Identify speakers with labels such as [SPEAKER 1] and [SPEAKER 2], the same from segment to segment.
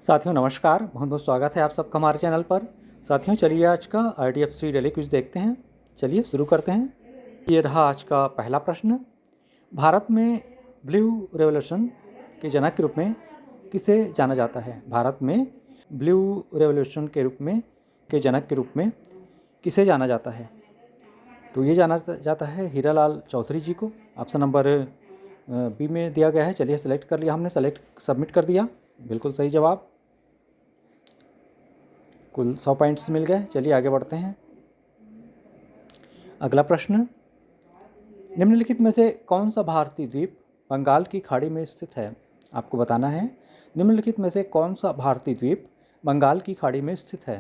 [SPEAKER 1] साथियों नमस्कार, बहुत बहुत स्वागत है आप सबका हमारे चैनल पर। साथियों चलिए आज का IDFC डेली क्विज देखते हैं। चलिए शुरू करते हैं। ये रहा आज का पहला प्रश्न। भारत में ब्लू रेवोल्यूशन के जनक के रूप में किसे जाना जाता है? भारत में ब्लू रेवोल्यूशन के जनक के रूप में किसे जाना जाता है? तो ये जाना जाता है हीरालाल चौधरी जी को। ऑप्शन नंबर बी में दिया गया है। चलिए सेलेक्ट कर लिया हमने, सबमिट कर दिया। बिल्कुल सही जवाब। कुल 100 पॉइंट्स मिल गए। चलिए आगे बढ़ते हैं। अगला प्रश्न, निम्नलिखित में से कौन सा भारतीय द्वीप बंगाल की खाड़ी में स्थित है? आपको बताना है निम्नलिखित में से कौन सा भारतीय द्वीप बंगाल की खाड़ी में स्थित है।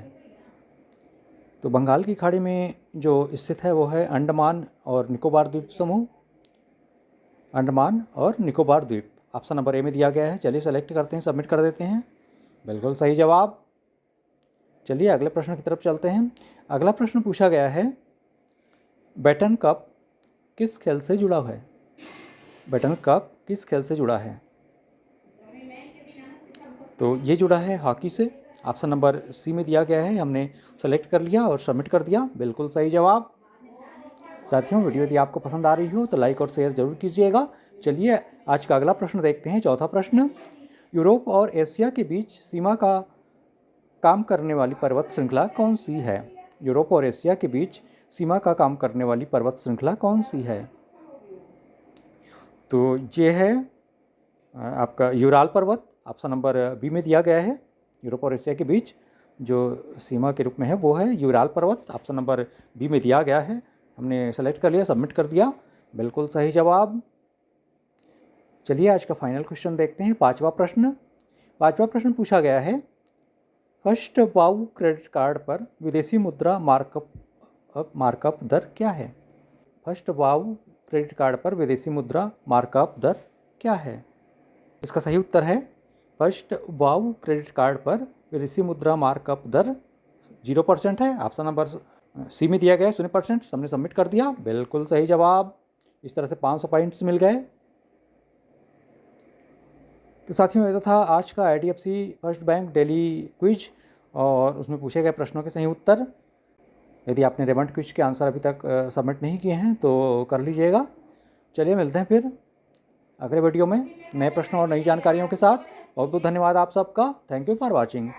[SPEAKER 1] तो बंगाल की खाड़ी में जो स्थित है वो है अंडमान और निकोबार द्वीप समूह। अंडमान और निकोबार द्वीप ऑप्शन नंबर ए में दिया गया है। चलिए सेलेक्ट करते हैं, सबमिट कर देते हैं। बिल्कुल सही जवाब। चलिए अगले प्रश्न की तरफ चलते हैं। अगला प्रश्न पूछा गया है, बैटन कप किस खेल से जुड़ा है? बैटन कप किस खेल से जुड़ा है? तो ये जुड़ा है हॉकी से। ऑप्शन नंबर सी में दिया गया है। हमने सेलेक्ट कर लिया और सबमिट कर दिया। बिल्कुल सही जवाब। साथियों वीडियो यदि आपको पसंद आ रही हो तो लाइक और शेयर जरूर कीजिएगा। चलिए आज का अगला प्रश्न देखते हैं। चौथा प्रश्न, यूरोप और एशिया के बीच सीमा का काम करने वाली पर्वत श्रृंखला कौन सी है? यूरोप और एशिया के बीच सीमा का काम करने वाली पर्वत श्रृंखला कौन सी है? तो ये है आपका यूराल पर्वत। ऑप्शन नंबर बी में दिया गया है। यूरोप और एशिया के बीच जो सीमा के रूप में है वो है यूराल पर्वत। ऑप्शन नंबर बी में दिया गया है। हमने सेलेक्ट कर लिया, सबमिट कर दिया। बिल्कुल सही जवाब। चलिए आज का फाइनल क्वेश्चन देखते हैं। पांचवा प्रश्न पूछा गया है, फर्स्ट वाउ क्रेडिट कार्ड पर विदेशी मुद्रा मार्कअप दर क्या है? फर्स्ट वाउ क्रेडिट कार्ड पर विदेशी मुद्रा मार्कअप दर क्या है? इसका सही उत्तर है फर्स्ट वाउ क्रेडिट कार्ड पर विदेशी मुद्रा मार्कअप दर 0% है। ऑप्शन नंबर सी में दिया गया है 0%। हमने सबमिट कर दिया। बिल्कुल सही जवाब। इस तरह से 500 पॉइंट्स मिल गए। तो साथियों ये था आज का IDFC first bank daily quiz और उसमें पूछे गए प्रश्नों के सही उत्तर। यदि आपने रेमंड क्विज के आंसर अभी तक सबमिट नहीं किए हैं तो कर लीजिएगा। चलिए मिलते हैं फिर अगले वीडियो में नए प्रश्नों और नई जानकारियों के साथ। बहुत बहुत धन्यवाद आप सबका। Thank you for watching.